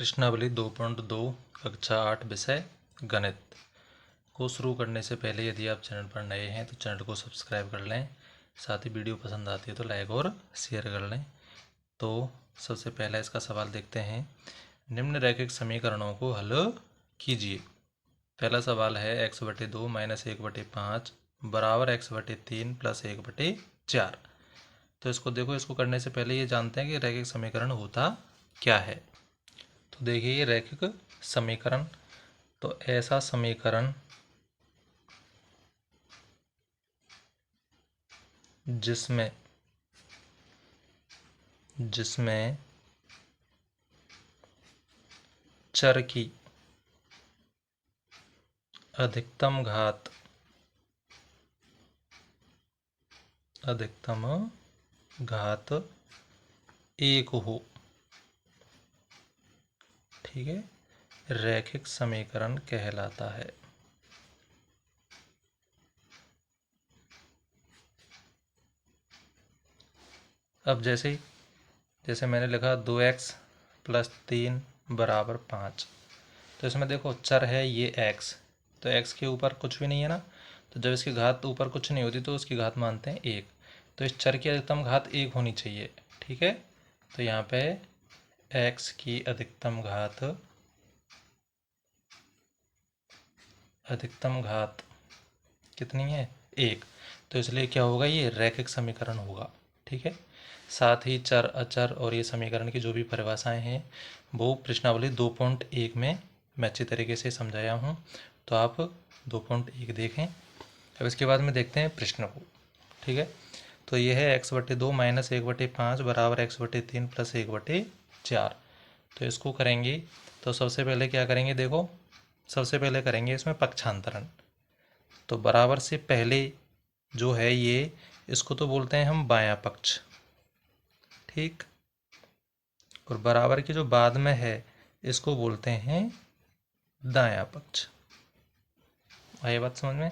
प्रश्नावली 2.2 कक्षा 8 विषय गणित को शुरू करने से पहले यदि आप चैनल पर नए हैं तो चैनल को सब्सक्राइब कर लें। साथ ही वीडियो पसंद आती है तो लाइक और शेयर कर लें। तो सबसे पहला इसका सवाल देखते हैं। निम्न रैखिक समीकरणों को हल कीजिए। पहला सवाल है x/2 - 1/5 बराबर x/3 + 1/4। तो इसको देखो, इसको करने से पहले ये जानते हैं कि रैखिक समीकरण होता क्या है। तो देखिए ये रैखिक समीकरण, तो ऐसा समीकरण जिसमें चर की अधिकतम घात 1 हो, ठीक है, रैखिक समीकरण कहलाता है। अब जैसे मैंने लिखा 2x + 3 = 5। तो इसमें देखो चर है ये x, तो x के ऊपर कुछ भी नहीं है ना, तो जब इसकी घात ऊपर कुछ नहीं होती तो उसकी घात मानते हैं 1। तो इस चर की अधिकतम घात 1 होनी चाहिए, ठीक है। तो यहाँ पे x की अधिकतम घात कितनी है? 1। तो इसलिए क्या होगा, ये रैखिक समीकरण होगा, ठीक है। साथ ही चर, अचर और ये समीकरण की जो भी परिभाषाएं हैं वो प्रश्नावली 2.1 में मैं अच्छी तरीके से समझाया हूँ, तो आप 2.1 देखें। अब इसके बाद में देखते हैं प्रश्न को, ठीक है। तो ये है x/2 - 1/5 बराबर x/3 + 1/4। तो इसको करेंगे तो सबसे पहले क्या करेंगे, देखो सबसे पहले करेंगे इसमें पक्षांतरण। तो बराबर से पहले जो है ये, इसको तो बोलते हैं हम बायां पक्ष, ठीक। और बराबर की जो बाद में है इसको बोलते हैं दायां पक्ष। आई बात समझ में?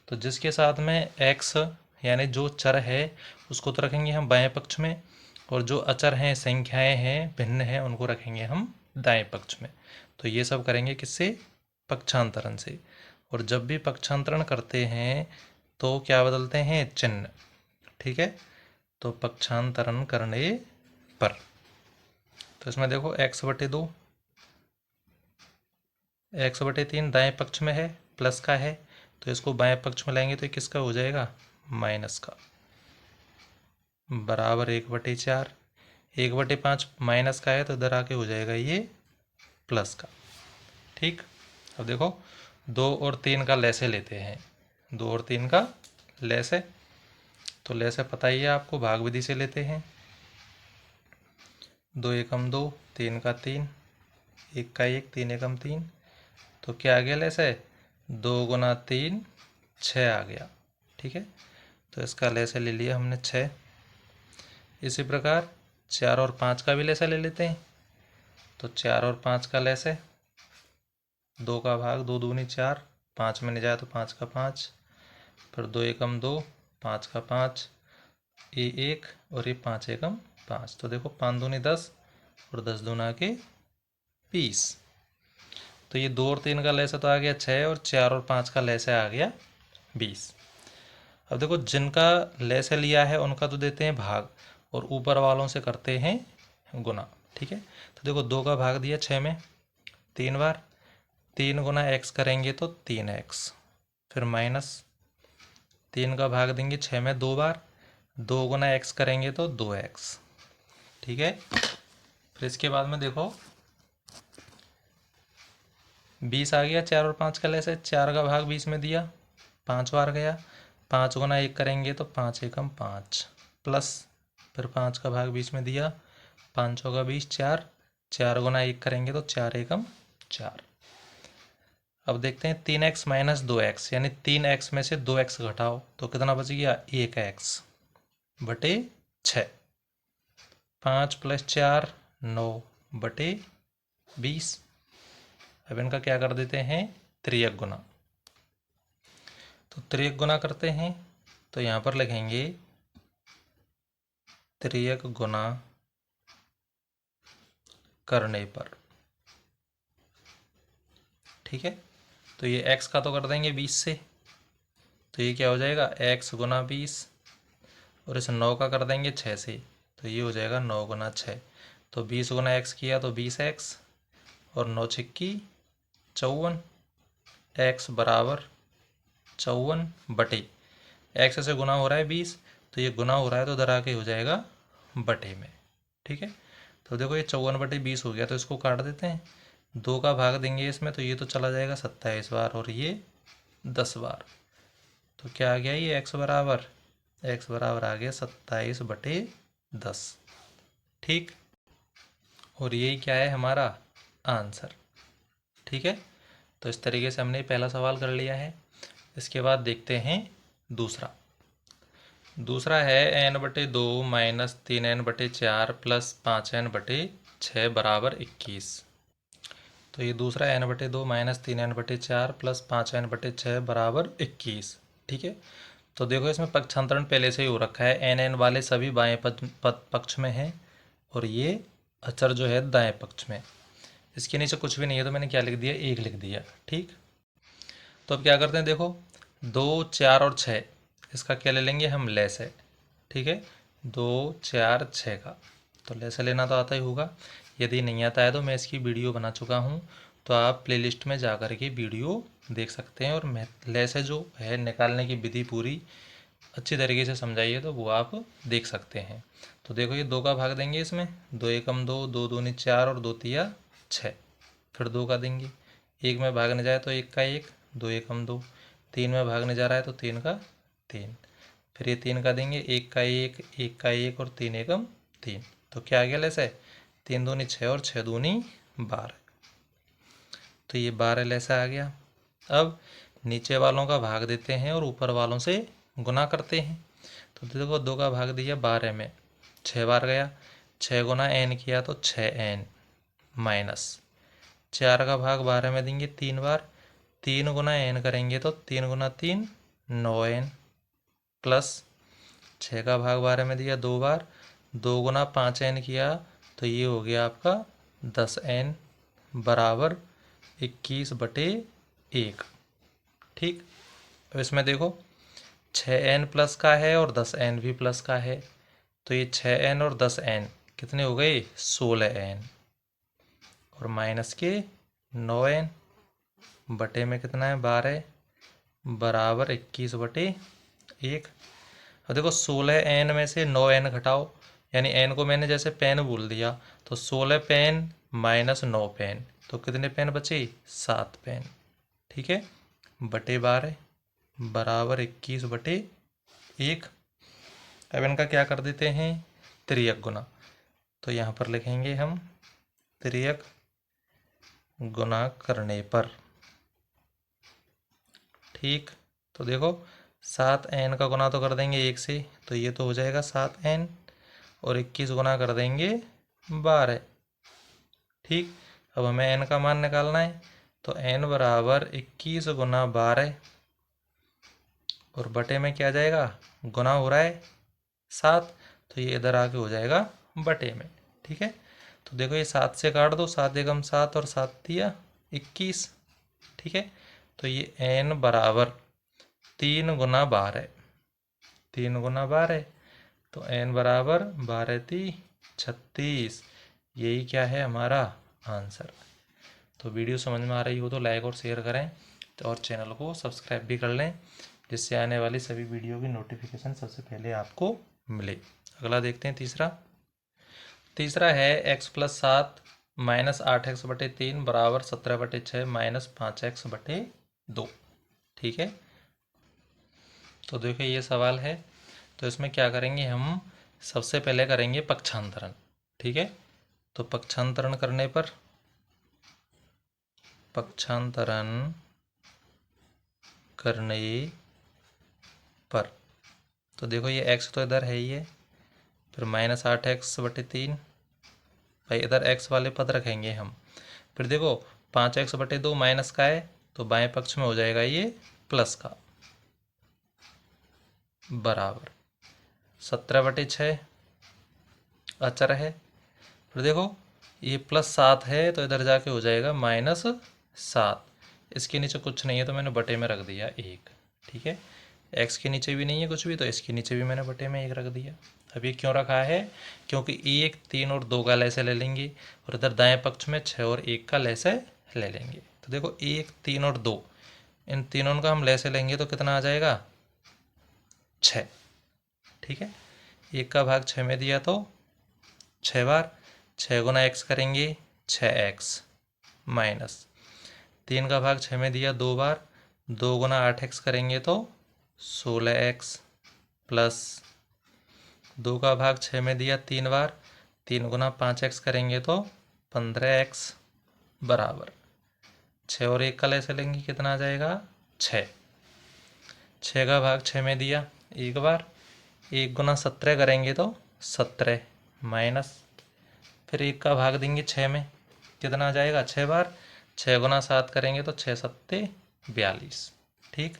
तो जिसके साथ में x यानी जो चर है उसको तो रखेंगे हम बाएं पक्ष में, और जो अचर हैं, संख्याएं हैं, भिन्न हैं, उनको रखेंगे हम दाएं पक्ष में। तो ये सब करेंगे किससे? पक्षांतरण से। और जब भी पक्षांतरण करते हैं तो क्या बदलते हैं? चिन्ह, ठीक है। तो पक्षांतरण करने पर तो इसमें देखो x/2 x/3 दाएं पक्ष में है, प्लस का है, तो इसको बाएं पक्ष में लाएंगे तो ये किसका हो जाएगा? माइनस का। बराबर 1/4, 1/5 माइनस का है तो इधर आके हो जाएगा ये प्लस का, ठीक। अब देखो 2 और 3 का लैसे लेते हैं, 2 और 3 का लैसे, तो लैसे पता ही है आपको, भाग विधि से लेते हैं। 2 एकम 2, 3 का 3, 1 का 1, 3 एकम 3, तो क्या आ गया लैसे? 2 × 3 6 आ गया, ठीक है। तो इसका लैसे ले लिया हमने 6। इसी प्रकार 4 और 5 का भी लैसा ले लेते हैं। तो 4 और 5 का लैसे, 2 का भाग, 2 दूनी 4, 5 में नहीं जाए तो 5 का 5, फिर 2 एकम 2, 5 का 5, ये 1 और ये 5 एकम 5। तो देखो 5 दूनी 10 और 10 दूना के 20। तो ये 2 और 3 का लैसा तो आ गया 6, और 4 और 5 का लैसा आ गया 20। अब देखो जिनका लैसे लिया है उनका तो देते हैं भाग, और ऊपर वालों से करते हैं गुना, ठीक है। तो देखो 2 का भाग दिया 6 में 3 बार, 3 × x करेंगे तो 3x, फिर माइनस 3 का भाग देंगे 6 में 2 बार, 2 × x करेंगे तो 2x, ठीक है। फिर इसके बाद में देखो 20 आ गया 4 और 5 का लैसे, 4 का भाग 20 में दिया, 5 बार गया, 5 × 1 करेंगे तो 5 एकम 5, प्लस फिर 5 का भाग 20 में दिया, 5 चौका 20, 4, 4 × 1 करेंगे तो 4 एकम 4। अब देखते हैं 3x - 2x, यानी 3x में से 2x घटाओ तो कितना बच गया? 1x बटे 6। 5 + 4 9 बटे 20। अब इनका क्या कर देते हैं? त्रियक गुना। तो त्रियक गुना करते हैं तो यहाँ पर लिखेंगे त्रियक गुना करने पर, ठीक है। तो ये x का तो कर देंगे 20 से, तो ये क्या हो जाएगा x गुना 20, और इस 9 का कर देंगे 6 से, तो ये हो जाएगा 9 गुना 6। तो 20 गुना x किया तो 20x, और 9 छिक्की 54, x बराबर 54 बटे x से गुना हो रहा है 20, तो ये गुना हो रहा है तो इधर आके हो जाएगा बटे में। ठीक है। तो देखो ये 54/20 हो गया, तो इसको काट देते हैं, 2 का भाग देंगे इसमें, तो ये तो चला जाएगा 27 बार और ये 10 बार। तो क्या आ गया ये x बराबर आ गया 27/10। ठीक। और यही क्या है हमारा आंसर। ठीक है। तो इस तरीके से हमने पहला सवाल कर लिया है। इसके बाद देखते हैं दूसरा है n/2 minus 3n/4 plus 5n/6 बराबर 21। तो ये दूसरा n/2 minus 3n/4 plus 5n/6 बराबर 21। ठीक है। तो देखो इसमें पक्षांतरण पहले से ही हो रखा है, n वाले सभी बाएं पक्ष में हैं और ये अचर जो है दाएं पक्ष में। इसके नीचे कुछ भी नहीं है तो मैंने क्या लिख दिया, 1 लिख दिया। ठीक। तो अब क्या करते हैं, देखो 2, 4 और 6 इसका क्या ले लेंगे हम, लैस है। ठीक है। 2, 4, 6 का तो लैस लेना तो आता ही होगा। यदि नहीं आता है तो मैं इसकी वीडियो बना चुका हूँ, तो आप प्लेलिस्ट में जा कर के वीडियो देख सकते हैं, और लैस जो है निकालने की विधि पूरी अच्छी तरीके से समझाइए तो वो आप देख सकते हैं। तो देखो ये 2 का भाग देंगे इसमें, 2 एकम 2, 2 दूनी 4 और 2 तिया 6, फिर 2 का देंगे, 1 में भागने जाए तो 1 का 1, 2 एकम 2, 3 में भागने जा रहा है तो 3 का 3, फिर ये 3 का देंगे, 1 का 1, 1 का 1 और 3 एकम 3। तो क्या आ गया लैस है, 3 दूनी 6 और 6 दूनी 12, तो ये 12 लैसा आ गया। अब नीचे वालों का भाग देते हैं और ऊपर वालों से गुना करते हैं। तो देखो 2 का भाग दिया 12 में, 6 बार गया, 6 गुना n किया तो 6n माइनस 4 का भाग 12 में देंगे 3 बार, 3 गुना n करेंगे तो 3 गुना 3 9n प्लस 6 का भाग 12 में दिया 2 बार, 2 गुना 5n किया तो ये हो गया आपका 10n बराबर 21/1। ठीक। अब इसमें देखो 6n प्लस का है और 10n भी प्लस का है, तो ये 6n और 10n कितने हो गए, 16n, और माइनस के 9n, बटे में कितना है 12 बराबर 21/1। अब देखो 16n में से 9n घटाओ, यानी n को मैंने जैसे पेन बोल दिया, तो 16 पेन माइनस 9 पेन, तो कितने पेन बचे, 7 पेन। ठीक है। बटे 12 बराबर 21/1। अब इनका क्या कर देते हैं, त्रियक गुना, तो यहाँ पर लिखेंगे हम त्रियक गुना करने पर। ठीक। तो देखो 7n का गुना तो कर देंगे 1 से, तो ये तो हो जाएगा 7n, और 21 गुना कर देंगे 12। ठीक। अब हमें n का मान निकालना है, तो n बराबर 21 गुना 12, और बटे में क्या जाएगा, गुना हो रहा है 7, तो ये इधर आके हो जाएगा बटे में। ठीक है। तो देखो ये 7 से काट दो, 7 एकम 7 और 7 तिया 21। ठीक है। तो ये n बराबर 3 गुना 12, 3 गुना 12, तो n बराबर 12 × 3 = 36। यही क्या है हमारा आंसर। तो वीडियो समझ में आ रही हो तो लाइक और शेयर करें, तो और चैनल को सब्सक्राइब भी कर लें, जिससे आने वाली सभी वीडियो की नोटिफिकेशन सबसे पहले आपको मिले। अगला देखते हैं तीसरा है x+7 माइनस 8x/3 बराबर 17/6 माइनस 5x/2। ठीक है। तो देखिए ये सवाल है, तो इसमें क्या करेंगे हम, सबसे पहले करेंगे पक्षांतरण। ठीक है। तो पक्षांतरण करने पर तो देखो ये x तो इधर है ही है, फिर माइनस 8x/3, भाई इधर x वाले पद रखेंगे हम, फिर देखो 5x/2 माइनस का है तो बाएं पक्ष में हो जाएगा ये प्लस का, बराबर 17/6 अचर है। फिर देखो ये +7 है तो इधर जाके हो जाएगा -7, इसके नीचे कुछ नहीं है तो मैंने बटे में रख दिया 1, ठीक है। x के नीचे भी नहीं है कुछ भी तो इसके नीचे भी मैंने बटे में 1 रख दिया। अब ये क्यों रखा है, क्योंकि 1, 3 और 2 का लैसे ले लेंगे और इधर दाएं पक्ष में 6 और 1 का लैसे ले लेंगे। तो देखो 1, 3 और 2, इन तीनों का हम लैसे लेंगे तो कितना आ जाएगा 6, ठीक है। 1 का भाग 6 में दिया तो 6 बार, 6 गुना x करेंगे 6x माइनस 3 का भाग 6 में दिया 2 बार, 2 गुना 8x करेंगे तो 16x प्लस 2 का भाग 6 में दिया 3 बार, 3 गुना 5x करेंगे तो 15x बराबर 6 और 1 का लैसे लेंगे कितना आ जाएगा 6। 6 का भाग 6 में दिया 1 बार, 1 गुना 17 करेंगे तो 17 माइनस फिर 1 का भाग देंगे 6 में कितना आ जाएगा 6 बार, 6 गुना 7 करेंगे तो 6 सत्ते 42, ठीक।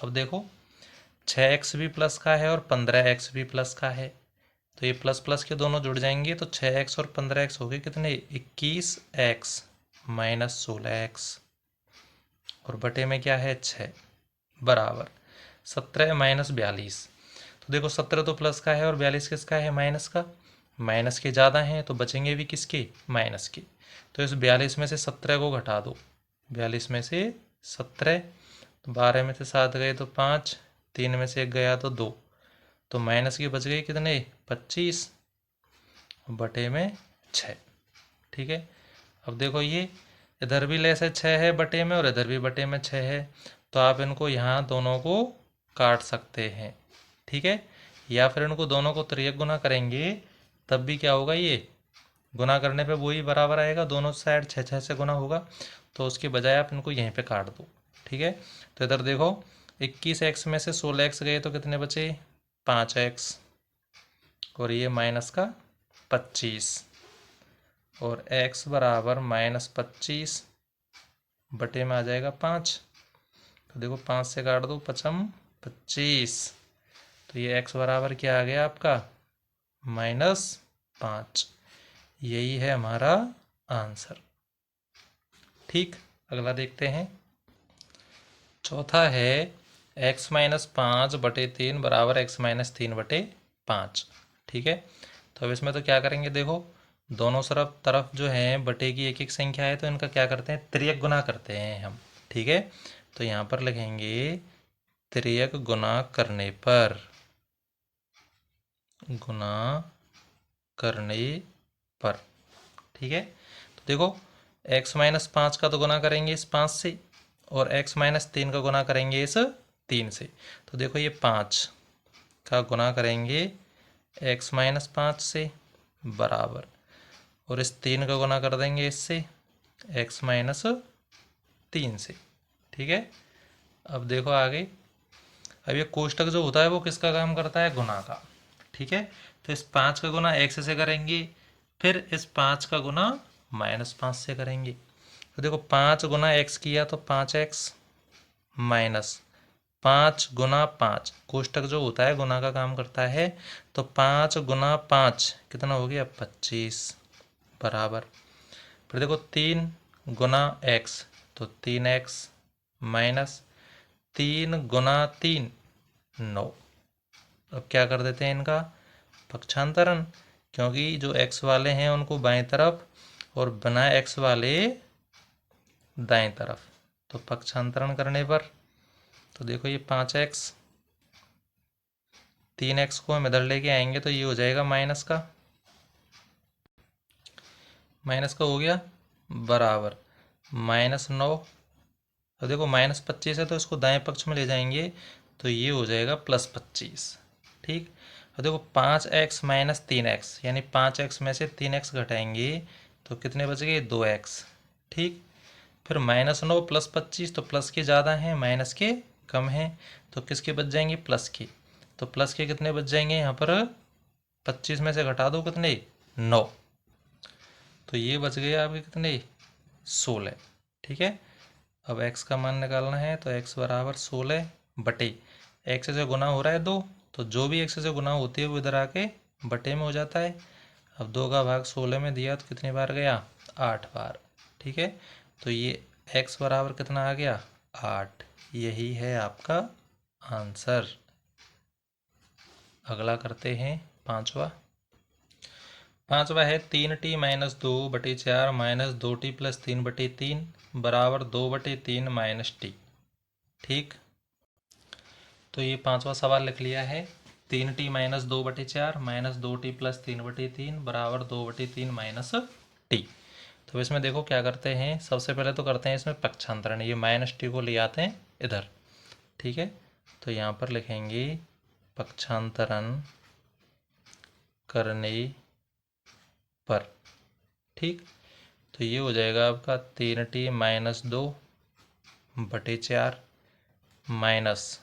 अब देखो 6x भी प्लस का है और 15x भी प्लस का है तो ये प्लस प्लस के दोनों जुड़ जाएंगे तो 6x और 15x हो गए कितने 21x माइनस 16x और बटे में क्या है 6 बराबर 17 माइनस 42। तो देखो 17 तो प्लस का है और 42 किसका है माइनस का, माइनस के ज़्यादा हैं तो बचेंगे भी किसके माइनस के। तो इस 42 में से 17 को घटा दो, 42 में से 17, तो 12 में से 7 गए तो 5, 3 में से 1 गया तो 2, तो माइनस के बच गए कितने 25 बटे में 6, ठीक है। अब देखो ये इधर भी लेस है 6 है बटे में और इधर भी बटे में 6 है तो आप इनको यहाँ दोनों को काट सकते हैं, ठीक है। या फिर इनको दोनों को त्रियक गुना करेंगे तब भी क्या होगा, ये गुना करने पे वही बराबर आएगा, दोनों साइड 6 6 से गुना होगा तो उसके बजाय आप इनको यहीं पे काट दो, ठीक है। तो इधर देखो 21x में से 16x गए तो कितने बचे 5x और ये माइनस का 25 और x बराबर -25 बटे में आ जाएगा 5। तो देखो 5 से काट दो 5 25, तो ये x बराबर क्या आ गया आपका -5। यही है हमारा आंसर, ठीक। अगला देखते हैं, चौथा है x माइनस 5 बटे 3 बराबर x माइनस 3 बटे 5, ठीक है। तो अब इसमें तो क्या करेंगे, देखो दोनों तरफ जो है बटे की एक एक संख्या है तो इनका क्या करते हैं त्रियक गुना करते हैं हम, ठीक है। तो यहाँ पर लिखेंगे त्रियक गुना करने पर ठीक है। तो देखो x माइनस 5 का तो गुना करेंगे इस 5 से और x माइनस 3 का गुना करेंगे इस 3 से। तो देखो ये 5 का गुना करेंगे x माइनस 5 से बराबर और इस 3 का गुना कर देंगे इससे x माइनस 3 से, ठीक है। अब देखो आगे, अब ये कोष्टक जो होता है वो किसका काम करता है गुना का, ठीक है। तो इस 5 का गुना x से करेंगे फिर इस 5 का गुना -5 से करेंगे। तो देखो 5 गुना x किया तो 5x माइनस 5 गुना 5, कोष्टक जो होता है गुना का काम करता है तो 5 गुना 5 कितना हो गया 25 बराबर फिर देखो 3 गुना x तो 3x माइनस 3 गुना 3 9। अब क्या कर देते हैं इनका पक्षांतरण, क्योंकि जो x वाले हैं उनको बाएं तरफ और बिना x वाले दाएं तरफ, तो पक्षांतरण करने पर तो देखो ये 5x 3x को हम इधर लेके आएंगे तो ये हो जाएगा माइनस का हो गया बराबर -9। तो देखो -25 है तो इसको दाएं पक्ष में ले जाएंगे तो ये हो जाएगा +25, ठीक। और देखो 5x माइनस 3x यानी 5x में से 3x घटाएंगे तो कितने बच गए 2x, ठीक। फिर -9 + 25 तो प्लस के ज़्यादा हैं माइनस के कम हैं तो किसके बच जाएंगे प्लस के, तो प्लस के कितने बच जाएंगे यहाँ पर 25 में से घटा दो कितने 9, तो ये बच गए आपके कितने 16, ठीक है। अब x का मान निकालना है तो x बराबर 16 बटे x से गुना हो रहा है 2 तो जो भी x से गुना होती है वो इधर आके बटे में हो जाता है। अब 2 का भाग 16 में दिया तो कितनी बार गया 8 बार, ठीक है। तो ये x बराबर कितना आ गया 8। यही है आपका आंसर। अगला करते हैं पांचवा है 3t minus 2/4 minus 2t plus 3/3 बराबर 2/3 माइनस टी। ठीक, तो ये पांचवा सवाल लिख लिया है। 3t minus 2/4 minus 2t plus 3/3 बराबर 2/3 माइनस टी। तो इसमें देखो क्या करते हैं, सबसे पहले तो करते हैं इसमें पक्षांतरण। ये माइनस टी को ले आते हैं इधर। ठीक है, तो यहाँ पर लिखेंगे पक्षांतरण करने पर। ठीक, तो ये हो जाएगा आपका 3t minus 2/4 minus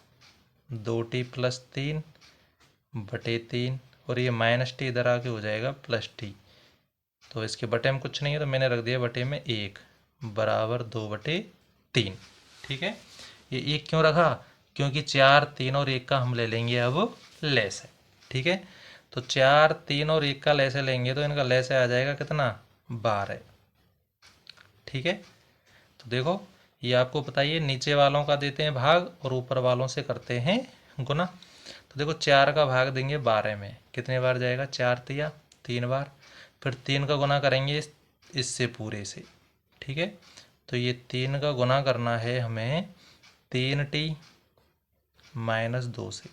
2t plus 3/3 और ये माइनस टी इधर आके हो जाएगा प्लस टी। तो इसके बटे में कुछ नहीं है तो मैंने रख दिया बटे में 1 बराबर 2/3। ठीक है, ये 1 क्यों रखा, क्योंकि 4, 3 और 1 का हम ले लेंगे अब लेस है। ठीक है, तो 4, 3 और 1 का लेसे लेंगे तो इनका लेसे आ जाएगा कितना 12। ठीक है, तो देखो ये आपको पता ही है, नीचे वालों का देते हैं भाग और ऊपर वालों से करते हैं गुना। तो देखो 4 का भाग देंगे 12 में, कितने बार जाएगा 4 तिया 3 बार, फिर 3 का गुना करेंगे इससे पूरे से। ठीक है, तो ये 3 का गुना करना है हमें 3t माइनस 2 से।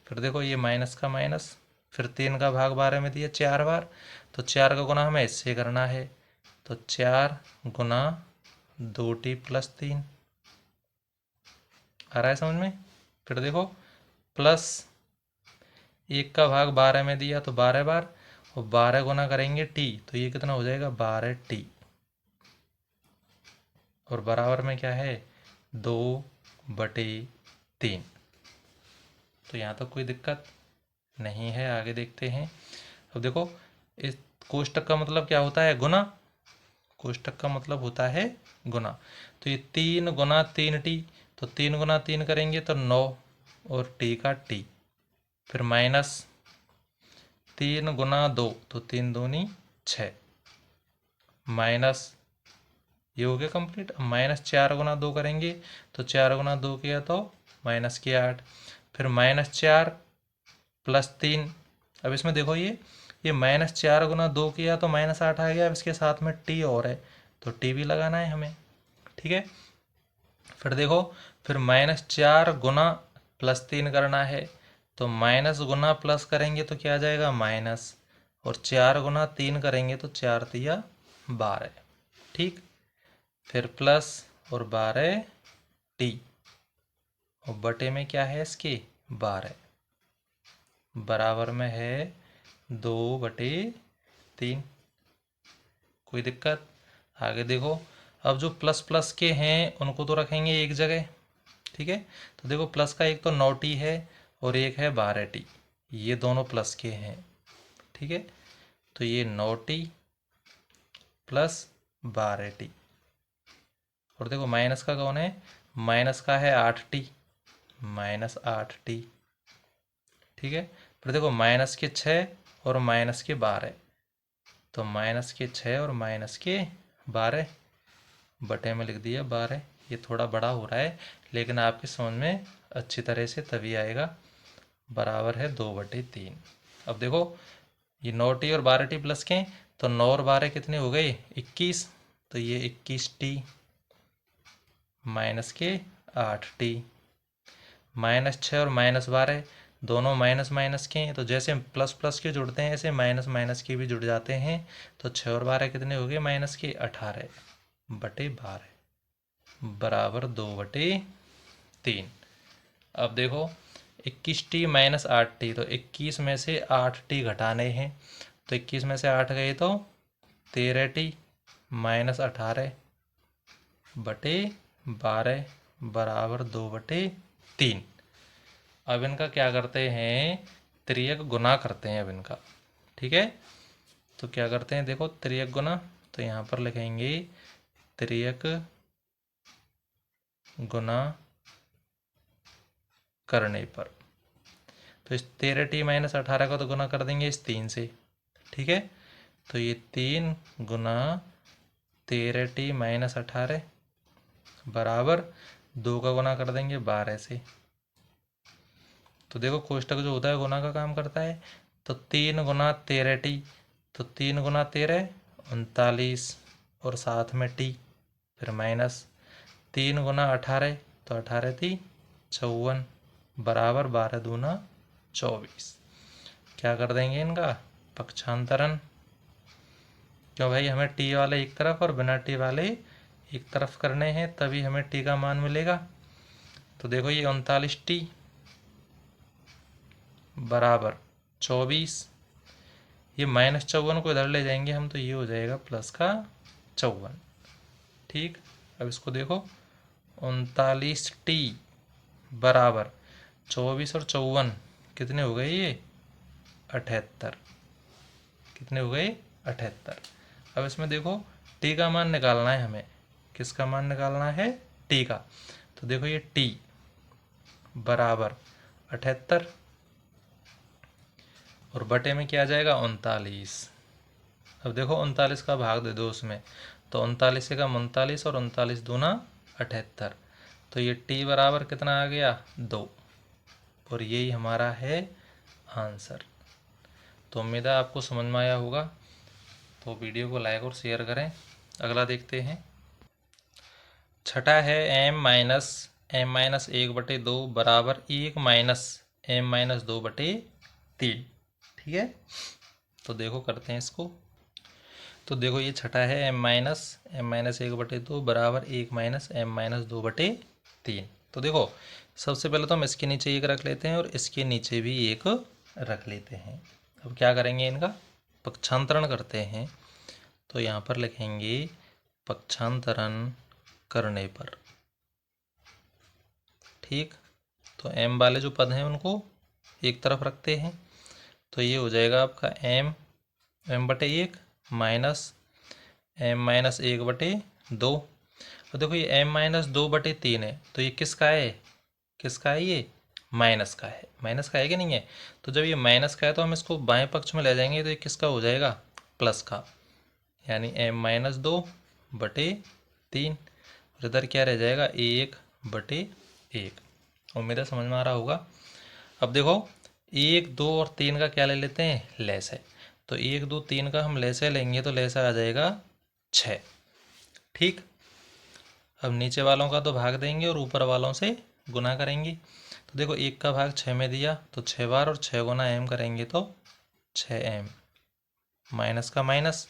फिर देखो ये माइनस का माइनस, फिर 3 का भाग 12 में दिया 4 बार, तो 4 का गुना हमें इससे करना है। तो 4 गुना 2t प्लस 3 आ रहा है समझ में। फिर देखो प्लस 1 का भाग 12 में दिया तो 12 बार, और 12 गुना करेंगे t तो ये कितना हो जाएगा 12t, और बराबर में क्या है 2/3। तो यहाँ तक कोई दिक्कत नहीं है। आगे देखते हैं। अब देखो इस कोष्टक का मतलब क्या होता है गुना, कोष्टक का मतलब होता है गुना। तो ये 3 गुना 3t, तो 3 गुना 3 करेंगे तो 9 और t का t, फिर माइनस 3 गुना 2 तो 3 दूनी 6 माइनस, ये हो गया कंप्लीट। अब माइनस 4 गुना 2 करेंगे तो 4 गुना 2 किया तो माइनस के 8, फिर माइनस 4 प्लस 3। अब इसमें देखो ये माइनस 4 गुना 2 किया तो माइनस 8 आ गया। अब इसके साथ में टी और है तो टी भी लगाना है हमें। ठीक है, फिर देखो फिर माइनस 4 गुना प्लस 3 करना है, तो माइनस गुना प्लस करेंगे तो क्या आ जाएगा माइनस, और 4 गुना 3 करेंगे तो 4 तिया 12। ठीक, फिर प्लस और 12t, और बटे में क्या है इसके 12, बराबर में है 2/3। कोई दिक्कत। आगे देखो, अब जो प्लस प्लस के हैं उनको तो रखेंगे एक जगह। ठीक है, तो देखो प्लस का एक तो 9t है और एक है 12t, ये दोनों प्लस के हैं। ठीक है, तो ये 9t प्लस 12t, और देखो माइनस का कौन है, माइनस का है 8t, माइनस 8t। ठीक है, फिर देखो माइनस के 6 और माइनस के 12, तो माइनस के 6 और माइनस के 12 बटे में लिख दिया 12। ये थोड़ा बड़ा हो रहा है लेकिन आपकी समझ में अच्छी तरह से तभी आएगा। बराबर है 2/3। अब देखो ये 9t और 12t प्लस के, तो 9 और 12 कितने हो गए 21, तो ये 21t माइनस के 8t, माइनस 6 और माइनस 12 दोनों माइनस माइनस के हैं, तो जैसे प्लस प्लस के जुड़ते हैं ऐसे माइनस माइनस के भी जुड़ जाते हैं। तो 6 और 12 कितने हो गए माइनस के 18/12 बराबर 2/3। अब देखो 21t माइनस 8t, तो 21 में से 8t घटाने हैं, तो 21 में से 8 गए तो 13t माइनस 18/12 बराबर 2/3। अब इनका क्या करते हैं, त्रियक गुना करते हैं अब इनका। ठीक है, तो क्या करते हैं देखो त्रियक गुना, तो यहाँ पर लिखेंगे त्रियक गुना करने पर, तो इस 13t माइनस 18 को तो गुना कर देंगे इस 3 से। ठीक है, तो ये 3 गुना 13t माइनस 18 बराबर 2 का गुना कर देंगे 12 से। तो देखो कोष्टक जो होता है गुना का काम करता है, तो 3 गुना 13t, तो 3 गुना 13 39 और साथ में t, फिर माइनस 3 गुना 18 तो 18 थी 54 बराबर 12 दूना 24। क्या कर देंगे इनका पक्षांतरण, क्यों भाई हमें टी वाले एक तरफ और बिना टी वाले एक तरफ करने हैं, तभी हमें टी का मान मिलेगा। तो देखो ये 39t बराबर 24, ये माइनस 54 को इधर ले जाएंगे हम, तो ये हो जाएगा प्लस का 54। ठीक, अब इसको देखो 39t बराबर 24 और 54 कितने हो गए ये 78, कितने हो गए 78। अब इसमें देखो टी का मान निकालना है हमें, किसका मान निकालना है टी का, तो देखो ये टी बराबर 78 और बटे में क्या आ जाएगा 39। अब देखो 39 का भाग दे दो उसमें, तो 39 का 39 और 39 दूना 78, तो ये टी बराबर कितना आ गया 2, और यही हमारा है आंसर। तो उम्मीद है आपको समझ में आया होगा, तो वीडियो को लाइक और शेयर करें। अगला देखते हैं। छठा है m-1 बटे 2 बराबर 1 माइनस m-2 बटे 3। ठीक है, तो देखो करते हैं इसको। तो देखो ये छठा है m-1 बटे 2 बराबर 1 माइनस m-2 बटे 3। तो देखो सबसे पहले तो हम इसके नीचे एक रख लेते हैं और इसके नीचे भी एक रख लेते हैं। अब क्या करेंगे इनका पक्षांतरण करते हैं, तो यहाँ पर लिखेंगे पक्षांतरण करने पर। ठीक, तो m वाले जो पद हैं उनको एक तरफ रखते हैं, तो ये हो जाएगा आपका m बटे 1 माइनस m-1 बटे 2। और देखो ये m-2 बटे 3 है, तो ये किसका है, किसका है ये माइनस का है, माइनस का है कि नहीं है। तो जब ये माइनस का है तो हम इसको बाएं पक्ष में ले जाएंगे, तो ये किसका हो जाएगा प्लस का, यानी m-2 बटे 3, और इधर क्या रह जाएगा 1 बटे 1। उम्मीद है समझ में आ रहा होगा। अब देखो 1 2 और 3 का क्या ले लेते हैं लेस है, तो 1 2 3 का हम लेसे लेंगे, तो लेसा आ जाएगा 6। ठीक, अब नीचे वालों का तो भाग देंगे और ऊपर वालों से गुना करेंगे। तो देखो 1 का भाग 6 में दिया तो 6 बार, और 6 गुना m करेंगे तो 6m माइनस का माइनस।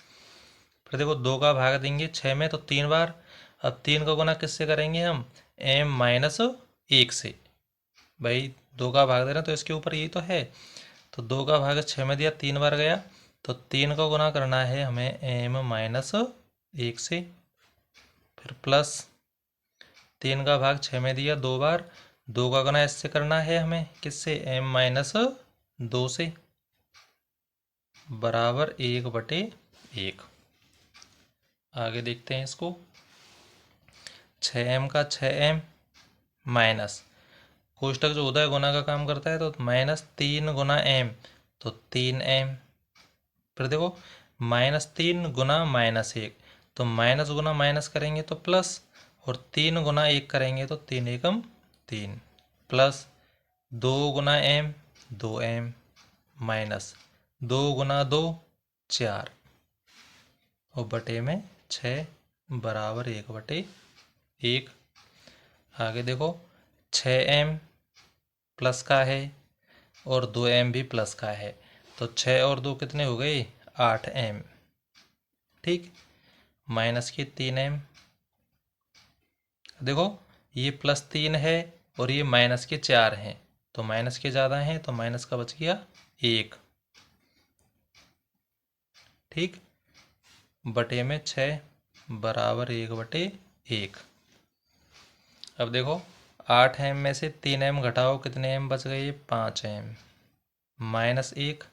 फिर देखो 2 का भाग देंगे 6 में तो 3 बार, अब 3 का गुना किससे करेंगे हम m-1 से। भाई 2 का भाग दे रहे हैं तो इसके ऊपर यही तो है, तो 2 का भाग 6 में दिया 3 बार गया, तो 3 का गुना करना है हमें m-1 से, फिर प्लस 3 का भाग 6 में दिया 2 बार, 2 का गुना इससे करना है हमें किससे m-2 से, बराबर 1 बटे 1। आगे देखते हैं इसको। 6m का 6m माइनस कोष्टक जो होता है गुना का काम करता है, तो माइनस 3 गुना m तो 3m। फिर देखो -3 गुना -1, तो माइनस गुना माइनस करेंगे तो प्लस, और 3 गुना 1 करेंगे तो 3 एकम 3, प्लस 2 गुना m 2m माइनस 2 गुना 2 4, और बटे में 6 बराबर 1 बटे 1। आगे देखो 6m प्लस का है और 2m भी प्लस का है, तो 6 और 2 कितने हो गए 8m। ठीक, माइनस की 3m। देखो ये प्लस 3 है और ये माइनस के 4 हैं, तो माइनस के ज़्यादा हैं तो माइनस का बच गया 1। ठीक, बटे में 6 बराबर 1 बटे 1। अब देखो 8m में से 3m घटाओ, कितने m बच गए 5m माइनस 1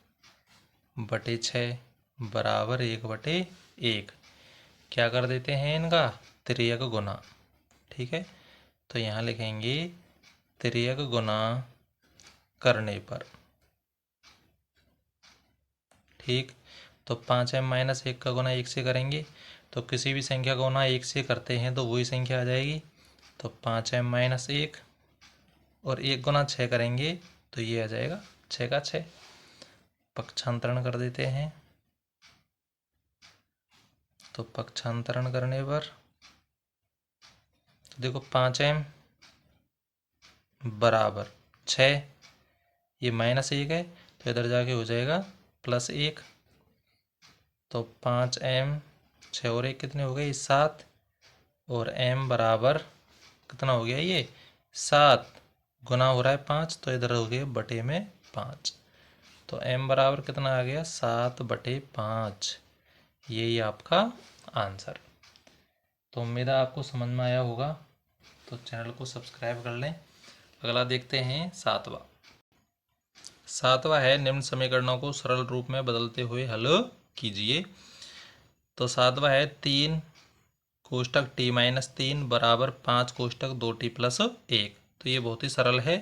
बटे 6 बराबर 1 बटे 1। क्या कर देते हैं इनका तिर्यक गुना। ठीक है, तो यहाँ लिखेंगे तिर्यक गुना करने पर। ठीक, तो 5m माइनस 1 का गुना 1 से करेंगे तो किसी भी संख्या को गुना 1 से करते हैं तो वही संख्या आ जाएगी। तो 5m-1 और 1 गुना 6 करेंगे तो ये आ जाएगा 6 का 6। पक्षांतरण कर देते हैं। तो पक्षांतरण करने पर तो देखो 5m बराबर 6, ये -1 है तो इधर जाके हो जाएगा +1। तो 5m 6 और 1 कितने हो गए 7 और m बराबर कितना हो गया ये 7 गुना हो रहा है 5 तो इधर हो गए बटे में 5। तो m बराबर कितना आ गया 7/5। यही आपका आंसर। तो उम्मीद है आपको समझ में आया होगा। तो चैनल को सब्सक्राइब कर लें। अगला देखते हैं सातवां है निम्न समीकरणों को सरल रूप में बदलते हुए हल कीजिए। तो सातवां है 3 कोष्टक t-3 बराबर 5 कोष्टक 2t + 1। तो ये बहुत ही सरल है।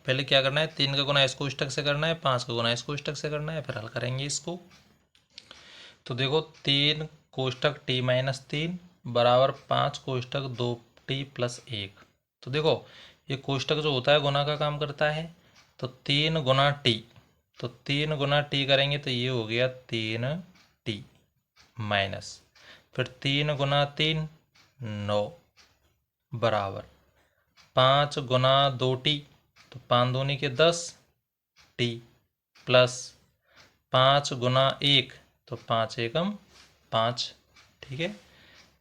पहले क्या करना है 3 का गुना इस कोष्टक से करना है, 5 का गुना इस कोष्टक से करना है, फिर हल करेंगे इसको। तो देखो 3 कोष्टक t-3 बराबर 5 कोष्टक 2t + 1। तो देखो ये कोष्टक जो होता है गुना का काम करता है। तो 3 गुना t, तो 3 गुना t करेंगे तो ये हो गया 3t माइनस फिर 3 गुना 3 9 बराबर 5 गुना 2t, तो 5 दूनी के 10 t प्लस 5 गुना 1 तो 5 एकम 5। ठीक है,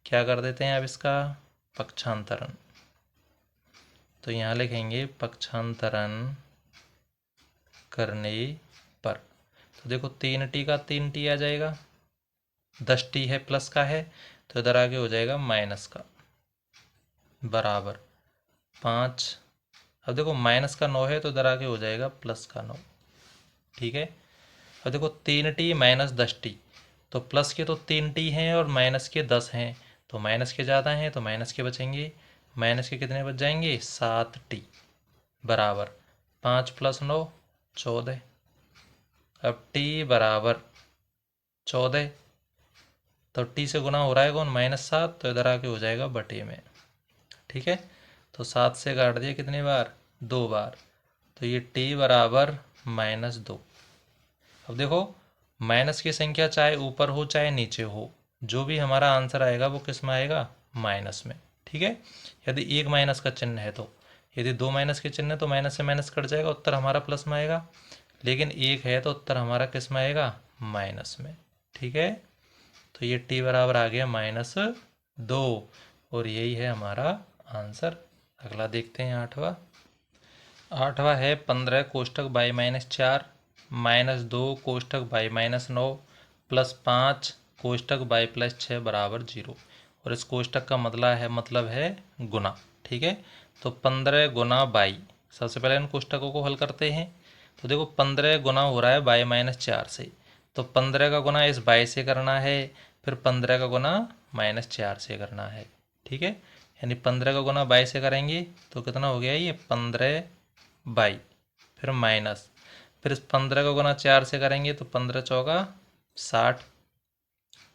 क्या कर देते हैं अब इसका पक्षांतरण। तो यहाँ लिखेंगे पक्षांतरण करने पर। तो देखो 3t का 3t आ जाएगा, 10t है प्लस का है तो इधर आगे हो जाएगा माइनस का बराबर 5। अब देखो माइनस का 9 है तो इधर आगे हो जाएगा प्लस का 9। ठीक है, अब देखो 3t माइनस 10t, तो प्लस के तो 3t हैं और माइनस के 10 हैं, तो माइनस के ज़्यादा हैं तो माइनस के बचेंगे। माइनस के कितने बच जाएंगे 7t बराबर 5 + 9 14। अब t बराबर 14, तो t से गुना हो रहा है कौन -7, तो इधर आके हो जाएगा बटे में। ठीक है, तो 7 से काट दिया कितनी बार 2 बार, तो ये t बराबर -2। अब देखो माइनस की संख्या चाहे ऊपर हो चाहे नीचे हो, जो भी हमारा आंसर आएगा वो किस में आएगा माइनस में। ठीक है, यदि एक माइनस का चिन्ह है तो, यदि 2 माइनस के चिन्ह है तो माइनस से माइनस कट जाएगा, उत्तर हमारा प्लस में आएगा। लेकिन एक है तो उत्तर हमारा किस में आएगा माइनस में। ठीक है, तो ये t बराबर आ गया -2 और यही है हमारा आंसर। अगला देखते हैं आठवां है 15 कोष्टक y-4 -2 कोष्टक y-9 प्लस 5 कोष्टक y+6 बराबर 0। और इस कोष्टक का मतलब है गुना। ठीक है, तो 15 गुना y, सबसे पहले इन कोष्टकों को हल करते हैं। तो देखो 15 गुना हो रहा है y-4 से, तो 15 का गुना इस y से करना है, फिर 15 का गुना -4 से करना है। ठीक है, यानी 15 का गुना y से करेंगे तो कितना हो गया ये 15y, फिर माइनस, फिर इस 15 का गुना 4 से करेंगे तो 15 चौका 60।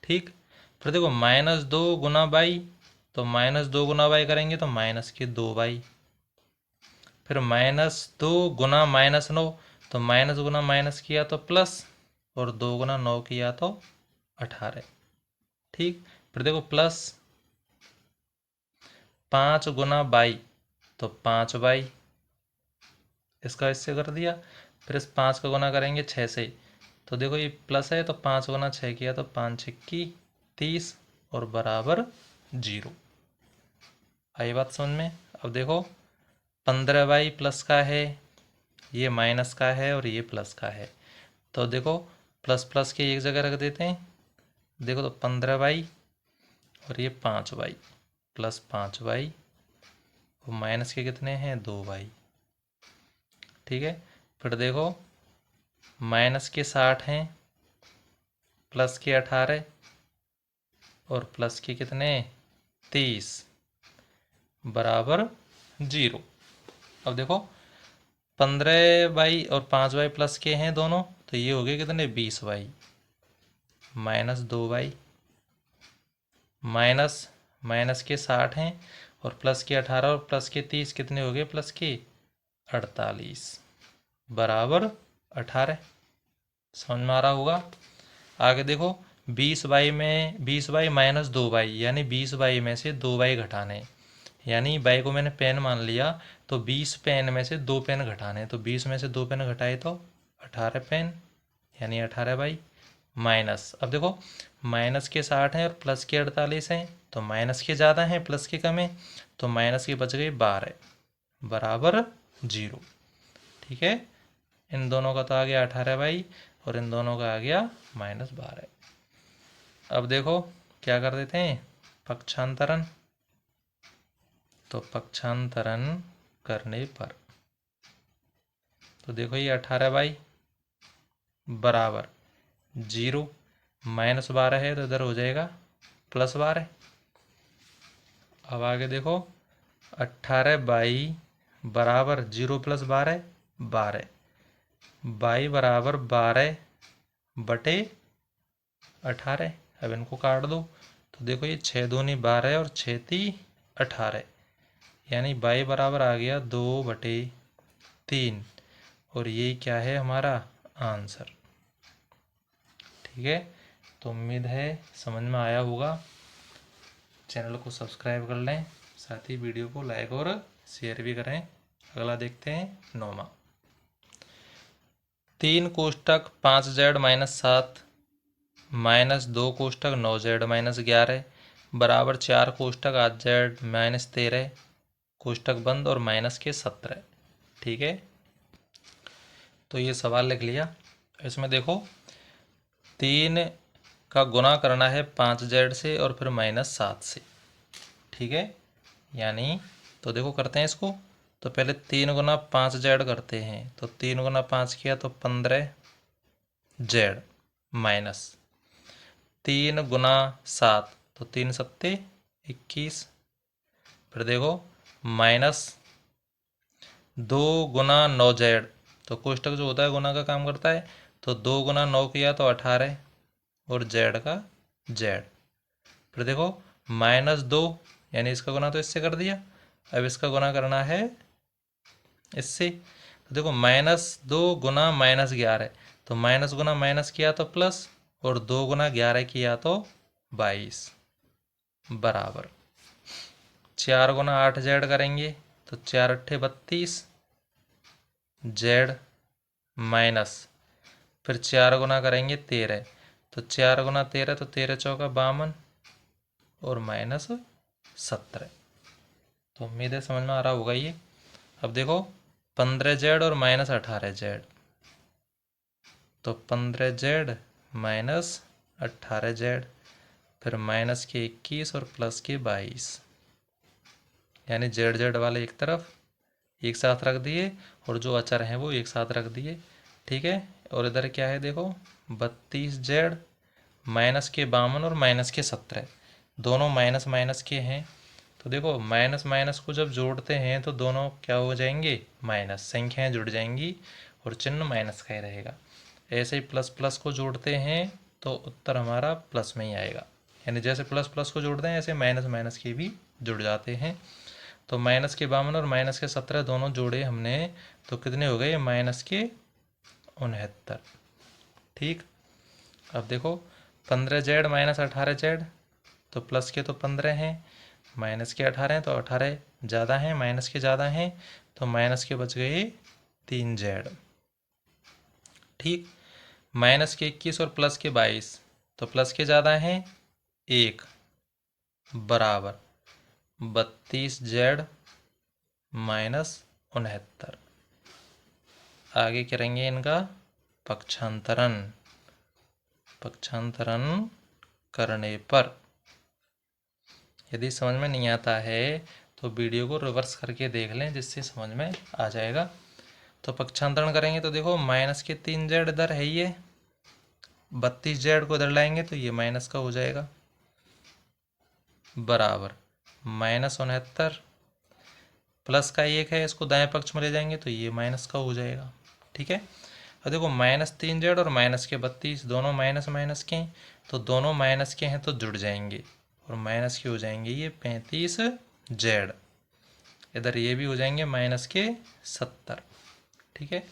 ठीक, फिर देखो -2 गुना y, तो -2 गुना y करेंगे तो -2y, फिर -2 गुना -9, तो माइनस गुना माइनस किया तो प्लस, और 2 गुना 9 किया तो 18। ठीक, फिर देखो प्लस 5 गुना y, तो 5y, इसका इससे कर दिया, फिर इस 5 का गुना करेंगे 6 से, तो देखो ये प्लस है तो 5 गुना 6 किया तो 5 6 30 और बराबर 0। आई बात समझ में। अब देखो 15y प्लस का है, ये माइनस का है और ये प्लस का है, तो देखो प्लस प्लस के एक जगह रख देते हैं। देखो तो 15y और ये 5y प्लस 5y और माइनस के कितने हैं 2y। ठीक है, फिर देखो माइनस के 60 हैं, प्लस के 18 और प्लस के कितने 30 बराबर 0। अब देखो 15y और 5y प्लस के हैं दोनों, तो ये हो गए कितने 20y, -2y माइनस माइनस के 60 हैं और प्लस के 18 और प्लस के 30 कितने हो गए, प्लस के 48 बराबर 18। समझ में आ रहा होगा। आगे देखो 20 बाई माइनस 2 बाई, यानी 20 बाई में से 2 बाई घटाने, यानी बाई को मैंने पेन मान लिया, तो 20 पेन में से 2 पेन घटाने, तो 20 में से 2 पेन घटाए तो 18 पेन, यानी 18 बाई माइनस। अब देखो माइनस के 60 हैं और प्लस के 48 हैं, तो माइनस के ज़्यादा हैं प्लस के कम हैं, तो माइनस के बच गए 12 बराबर 0। ठीक है, इन दोनों का तो आ गया 18 बाई और इन दोनों का आ गया -12। अब देखो क्या कर देते हैं, पक्षांतरण। तो पक्षांतरण करने पर तो देखो ये 18 बाई बराबर 0, -12 है तो इधर हो जाएगा +12। अब आगे देखो 18 बाई बराबर 0 + 12 12, बाई बराबर 12 बटे 18। अब इनको काट दो तो देखो ये 6 दूनी 12 और 6 ती 18, यानी बाई बराबर आ गया 2/3 और ये क्या है हमारा आंसर। ठीक है, तो उम्मीद है समझ में आया होगा। चैनल को सब्सक्राइब कर लें, साथ ही वीडियो को लाइक और शेयर भी करें। अगला देखते हैं 9वां। 3 कोष्टक 5z - 7 -2 कोष्टक 9z - 11 बराबर 4 कोष्टक 8z - 13 कोष्टक बंद और माइनस के 17। ठीक है, तो ये सवाल लिख लिया। इसमें देखो 3 का गुना करना है 5z से और फिर -7 से। ठीक है, यानी तो देखो करते हैं इसको, तो पहले 3 गुना 5z करते हैं, तो 3 गुना 5 किया तो 15z माइनस 3 गुना 7, तो 3 सत्ते 21। फिर देखो माइनस 2 गुना 9z, तो कोष्टक जो होता है गुना का काम करता है, तो 2 गुना 9 किया तो 18 और z का z। फिर देखो -2, यानी इसका गुना तो इससे कर दिया, अब इसका गुना करना है इससे, तो देखो -2 गुना -11, तो माइनस गुना माइनस किया तो प्लस और 2 गुना 11 किया तो 22 बराबर 4 गुना 8z करेंगे, तो 4 अट्ठे 32 z माइनस फिर 4 गुना करेंगे 13, तो 4 गुना 13 तो 13 चौका 52 और -17। तो उम्मीद है समझ में आ रहा होगा ये। अब देखो 15z और -18z, तो 15z - 18z फिर माइनस के 21 और प्लस के 22, यानी z वाले एक तरफ एक साथ रख दिए और जो अचर हैं वो एक साथ रख दिए। ठीक है, और इधर क्या है देखो 32z माइनस के 52 और माइनस के 17, दोनों माइनस माइनस के हैं, तो देखो माइनस माइनस को जब जोड़ते हैं तो दोनों क्या हो जाएंगे, माइनस, संख्याएं जुड़ जाएंगी और चिन्ह माइनस का ही रहेगा। ऐसे ही प्लस प्लस को जोड़ते हैं तो उत्तर हमारा प्लस में ही आएगा, यानी जैसे प्लस प्लस को जोड़ते हैं ऐसे माइनस माइनस के भी जुड़ जाते हैं। तो माइनस के 52 और माइनस के 17 दोनों जोड़े हमने, तो कितने हो गए, -69। ठीक, अब देखो 15z - 18z, तो प्लस के तो 15 हैं, माइनस के 18 हैं, तो 18 ज़्यादा हैं माइनस के ज़्यादा हैं, तो माइनस के बच गए 3z। ठीक, माइनस के 21 और प्लस के 22, तो प्लस के ज़्यादा हैं 1 बराबर 32z - 69। आगे करेंगे इनका पक्षांतरण। पक्षांतरण करने पर यदि समझ में नहीं आता है तो वीडियो को रिवर्स करके देख लें, जिससे समझ में आ जाएगा। तो पक्षांतरण करेंगे तो देखो माइनस के 3z इधर है, ये 32z को इधर लाएंगे तो ये माइनस का हो जाएगा बराबर -69, प्लस का 1 है, इसको दाएं पक्ष में ले जाएंगे तो ये माइनस का हो जाएगा। ठीक है, अब देखो -3z और माइनस के 32 दोनों माइनस माइनस के हैं, तो दोनों माइनस के हैं तो जुड़ जाएंगे और माइनस के हो जाएंगे ये 35z। इधर ये भी हो जाएंगे माइनस के 70। ठीक है,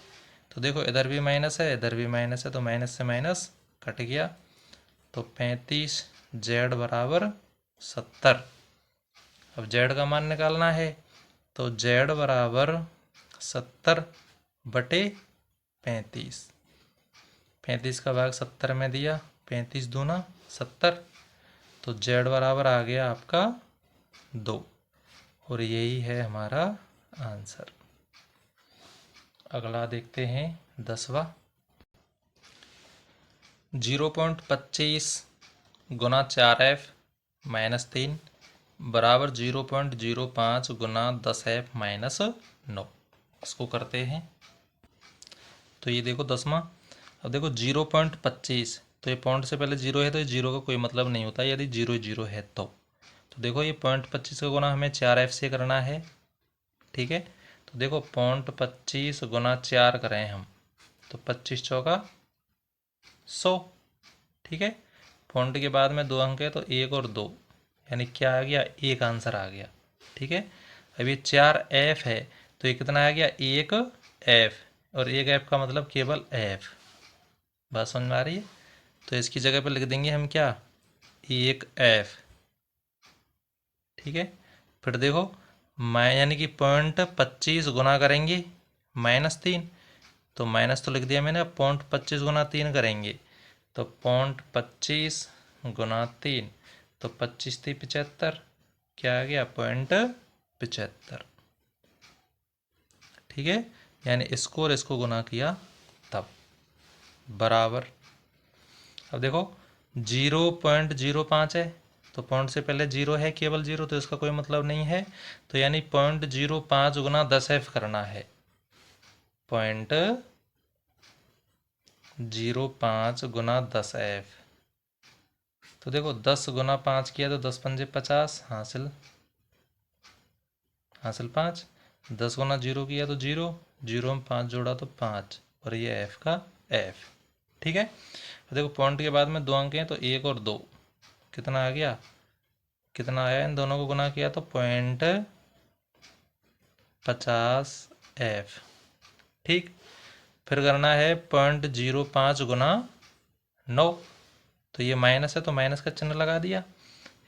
तो देखो इधर भी माइनस है, इधर भी माइनस है, तो माइनस से माइनस कट गया, तो 35z बराबर 70। अब z का मान निकालना है, तो z बराबर 70/35। 35 का भाग 70 में दिया, 35 दूना 70, तो z बराबर आ गया आपका 2, और यही है हमारा आंसर। अगला देखते हैं 10वां। 0.25 गुना 4f माइनस 3 बराबर 0.05 गुना 10f माइनस 9। इसको करते हैं, तो ये देखो 10वां। अब देखो 0.25, तो ये पॉइंट से पहले जीरो है, तो ये जीरो का कोई मतलब नहीं होता यदि जीरो जीरो है तो देखो ये 0.25 का गुना हमें 4f से करना है। ठीक है, तो देखो 0.25 गुना 4 करें हम, तो 25 चौका 100। ठीक है, पॉइंट के बाद में 2 अंक है, तो 1 और 2, यानी क्या आ गया, 1 आंसर आ गया। ठीक है, अब ये 4f है, तो ये कितना आ गया, 1f, और 1f का मतलब केवल f। बात समझ में आ रही है? तो इसकी जगह पर लिख देंगे हम क्या, 1f। ठीक है, फिर देखो यानी कि 0.25 गुना करेंगे -3, तो माइनस तो लिख दिया मैंने। 0.25 गुना 3 करेंगे, तो 0.25 गुना 3, तो 25 थी 75, क्या आ गया 0.75। ठीक है, यानी इसको और इसको गुना किया तब बराबर। अब देखो 0.05 है, तो पॉइंट से पहले जीरो है, केवल जीरो, तो इसका कोई मतलब नहीं है, तो यानी 0.05 गुना 10f करना है। 0.05 गुना 10f, तो देखो 10 गुना 5 किया तो 10 पंजे 50, हासिल 5। 10 गुना 0 किया तो 0, 0 में 5 जोड़ा तो 5, और ये f का f। ठीक है, तो देखो पॉइंट के बाद में 2 अंक हैं, तो 1 और 2 कितना आ गया, कितना आया, इन दोनों को गुना किया तो 0.50f। ठीक, फिर करना है 0.05 गुना 9, तो ये माइनस है, तो माइनस का चिन्ह लगा दिया,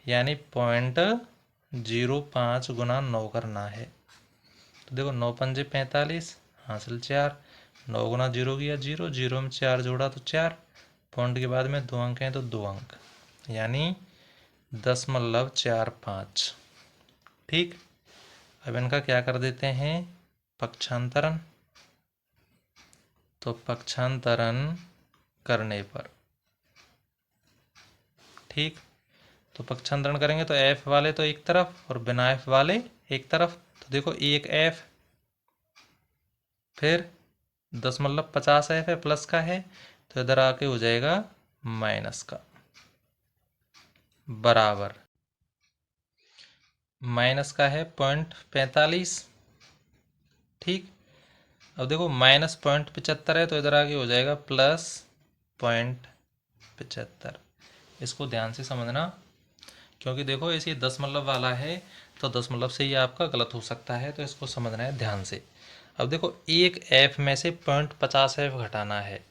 यानी 0.05 गुना 9 करना है। तो देखो 9 पंजे 45, हासिल 4, 9 गुना 0 किया 0, 0 में 4 जोड़ा तो 4, पॉइंट के बाद में 2 अंक हैं, तो 2 अंक, यानी 0.45। ठीक, अब इनका क्या कर देते हैं, पक्षांतरण। तो पक्षांतरण करने पर, ठीक, तो पक्षांतरण करेंगे तो f वाले तो एक तरफ और बिना f वाले एक तरफ, तो देखो 1f, फिर 0.50f है, प्लस का है, तो इधर आके हो जाएगा माइनस का, बराबर माइनस का है 0.45। ठीक, अब देखो -0.75 है, तो इधर आगे हो जाएगा +0.75। इसको ध्यान से समझना, क्योंकि देखो ऐसे 10 वाला है, तो 10 से ये आपका गलत हो सकता है, तो इसको समझना है ध्यान से। अब देखो एक f में से 0.50f घटाना है,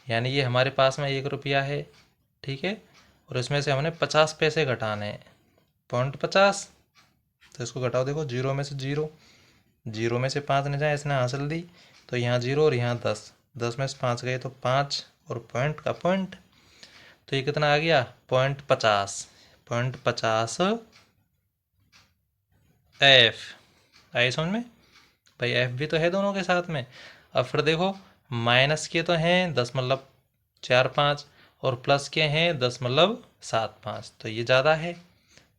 यानी ये हमारे पास में 1 रुपया है। ठीक है, और इसमें से हमने 50 पैसे घटाने हैं, 0.50, तो इसको घटाओ, देखो 0 में से 0, 0 में से 5 न जाए, इसने हासिल दी, तो यहाँ 0 और यहाँ 10, 10 में से 5 गए तो 5, और पॉइंट का पॉइंट, तो ये कितना आ गया 0.50, 0.50 f। आई समझ में भाई, f भी तो है दोनों के साथ में। अब फिर देखो माइनस के तो हैं 10.45, और प्लस के हैं 10.75, तो ये ज़्यादा है,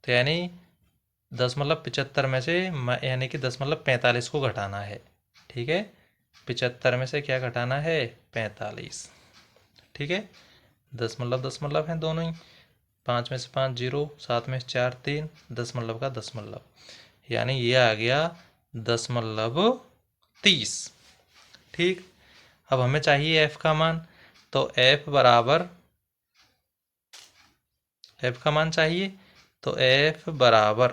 तो यानी 10.75 में से यानी कि 10.45 को घटाना है। ठीक है, 75 में से क्या घटाना है, 45। ठीक है, 10 हैं दोनों ही, 5 में से 5 0, 7 में से 4 3, दशमलव का दशमलव, यानी ये आ गया 0.30। ठीक, अब हमें चाहिए f का मान, तो f बराबर, f का मान चाहिए, तो f बराबर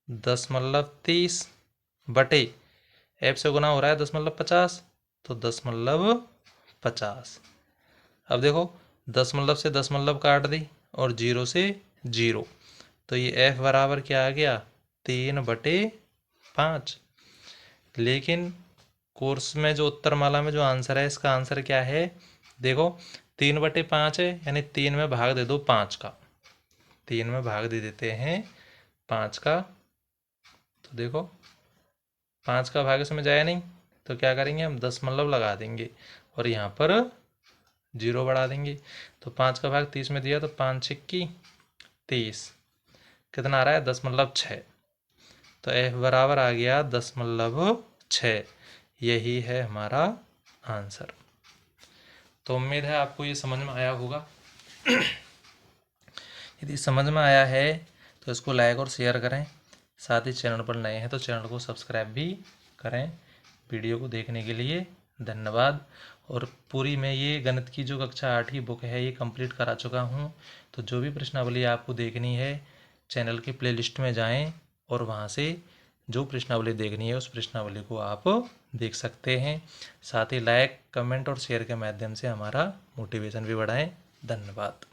10.30 बटे f से गुना हो रहा है 10.50, तो 10.50। अब देखो 10 से 10 काट दी और 0 से 0, तो ये f बराबर क्या आ गया 3/5। लेकिन कोर्स में जो उत्तरमाला में जो आंसर है इसका आंसर क्या है, देखो 3/5 है, यानी 3 में भाग दे दो 5 का, 3 में भाग दे देते हैं 5 का। तो देखो 5 का भाग इसमें जाए नहीं, तो क्या करेंगे हम 10 लगा देंगे और यहाँ पर 0 बढ़ा देंगे। तो 5 का भाग 30 में दिया तो 5 छिक्की 30, कितना आ रहा है 10.6। तो f बराबर आ गया 10.6, यही है हमारा आंसर। तो उम्मीद है आपको ये समझ में आया होगा। यदि समझ में आया है तो इसको लाइक और शेयर करें, साथ ही चैनल पर नए हैं तो चैनल को सब्सक्राइब भी करें। वीडियो को देखने के लिए धन्यवाद। और पूरी मैं ये गणित की जो कक्षा 8 की बुक है ये कंप्लीट करा चुका हूँ। तो जो भी प्रश्नावली आपको देखनी है चैनल की प्लेलिस्ट में जाएं और वहाँ से जो प्रश्नावली देखनी है उस प्रश्नावली को आप देख सकते हैं। साथ ही लाइक, कमेंट और शेयर के माध्यम से हमारा मोटिवेशन भी बढ़ाएं। धन्यवाद।